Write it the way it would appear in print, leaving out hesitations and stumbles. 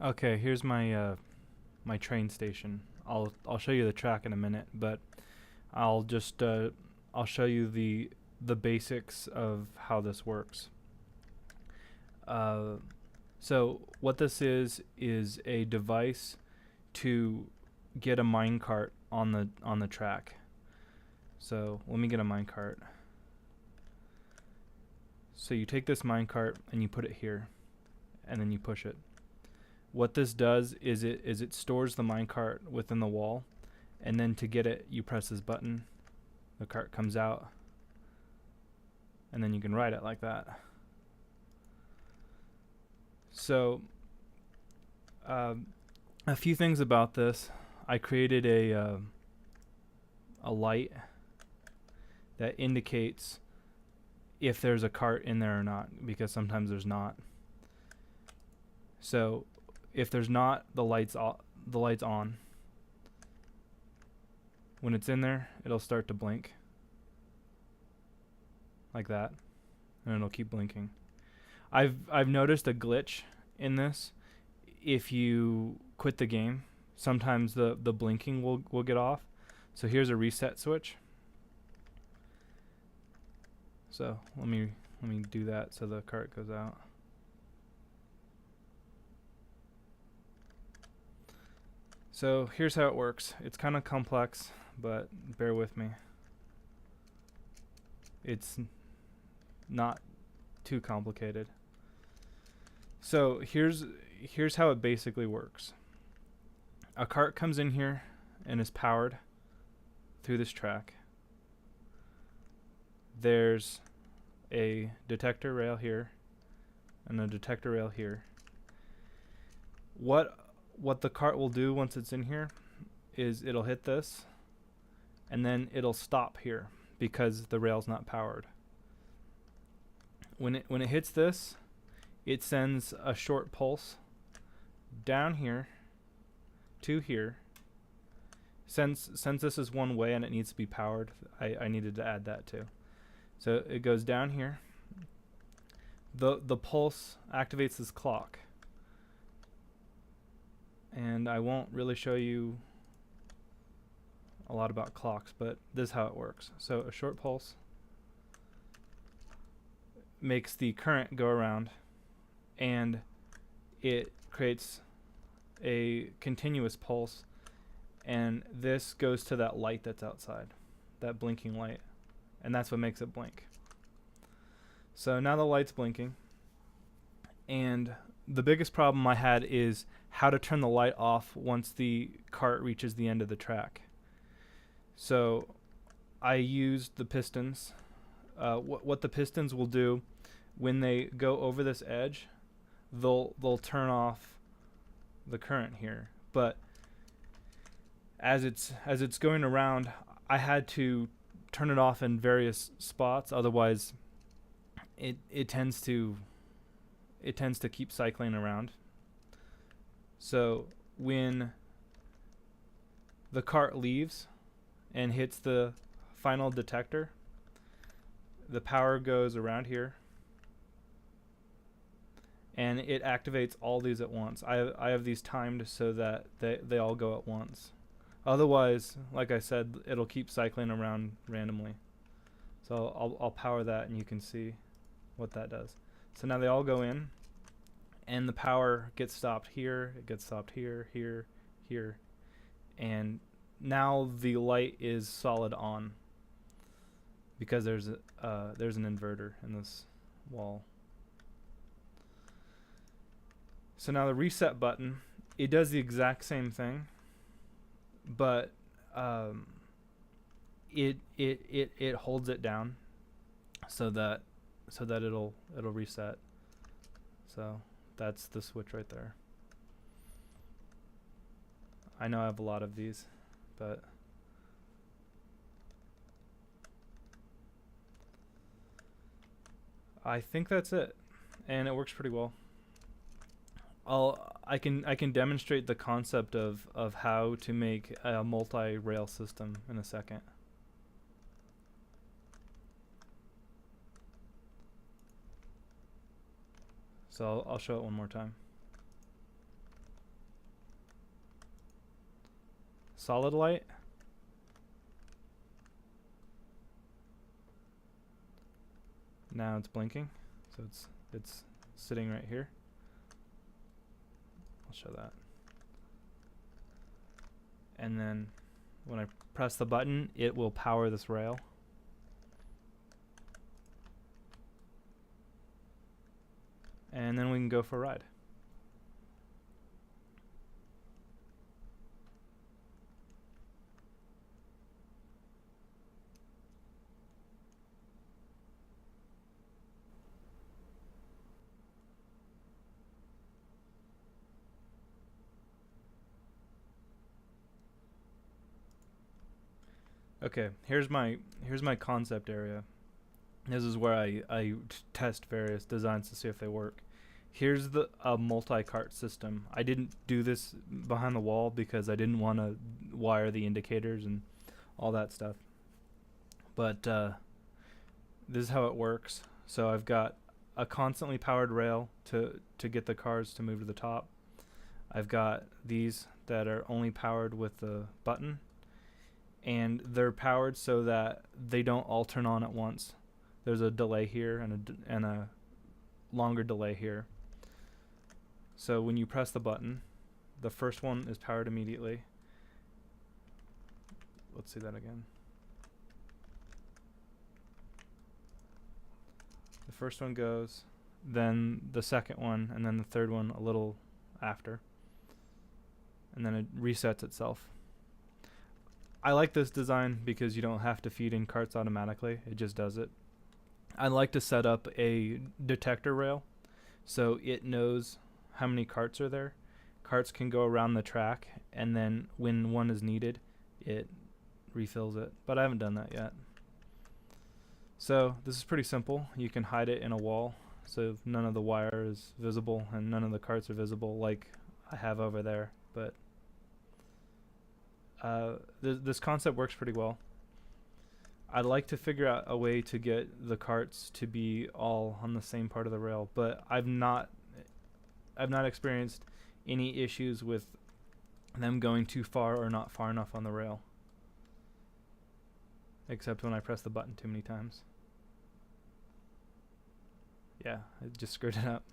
Okay, here's my my train station. I'll show you the track in a minute, but I'll just I'll show you the basics of how this works. Uh, so what this is a device to get a minecart on the track. So let me get a minecart. So you take this minecart and you put it here, and then you push it. What this does is it stores the minecart within the wall, and then to get it, you press this button. The cart comes out, and then you can ride it like that. So, um, a few things about this. I created a light that indicates if there's a cart in there or not, because sometimes there's not. So, if there's not, the light's on. When it's in there, it'll start to blink like that, and it'll keep blinking. I've noticed a glitch in this. If you quit the game, sometimes the blinking will get off. So here's a reset switch. So let me do that so the cart goes out. So here's how it works. It's kind of complex, but bear with me. It's not too complicated. So here's how it basically works. A cart comes in here and is powered through this track. There's a detector rail here and a detector rail here. What the cart will do once it's in here is it'll hit this, and then it'll stop here because the rail's not powered. When it hits this, it sends a short pulse down here to here. Since this is one way and it needs to be powered, I needed to add that too. So it goes down here. The pulse activates this clock. And I won't really show you a lot about clocks, but this is how it works. So a short pulse makes the current go around, and it creates a continuous pulse, and this goes to that light that's outside, that blinking light, and that's what makes it blink. So now the light's blinking, and the biggest problem I had is how to turn the light off once the cart reaches the end of the track. So I used the pistons. What the pistons will do when they go over this edge, they'll turn off the current here. But as it's going around, I had to turn it off in various spots. Otherwise, it tends to keep cycling around. So when the cart leaves and hits the final detector, the power goes around here, and it activates all these at once. I have these timed so that they all go at once. Otherwise, like I said, it'll keep cycling around randomly. So I'll power that, and you can see what that does. So now they all go in, and the power gets stopped here, it gets stopped here, here, here, and now the light is solid on because there's an inverter in this wall. So now the reset button, it does the exact same thing, but it holds it down so that it'll reset. So that's the switch right there. I know I have a lot of these, but I think that's it, and it works pretty well. I can demonstrate the concept of how to make a multi-rail system in a second. So I'll show it one more time. solid light. Now it's blinking, so it's sitting right here. I'll show that. And then when I press the button, it will power this rail. And then we can go for a ride. Okay, here's my concept area. This is where I test various designs to see if they work. Here's the multi-cart system. I didn't do this behind the wall because I didn't want to wire the indicators and all that stuff. But this is how it works. So I've got a constantly powered rail to get the cars to move to the top. I've got these that are only powered with the button, and they're powered so that they don't all turn on at once. There's a delay here and a longer delay here. So when you press the button, the first one is powered immediately. Let's see that again. The first one goes, then the second one, and then the third one a little after. And then it resets itself. I like this design because you don't have to feed in carts automatically. It just does it. I like to set up a detector rail so it knows how many carts are there. Carts can go around the track, and then when one is needed, it refills it. But I haven't done that yet. So this is pretty simple. You can hide it in a wall so none of the wire is visible and none of the carts are visible like I have over there. But this concept works pretty well. I'd like to figure out a way to get the carts to be all on the same part of the rail, but I've not experienced any issues with them going too far or not far enough on the rail, except when I press the button too many times. Yeah, I just screwed it up.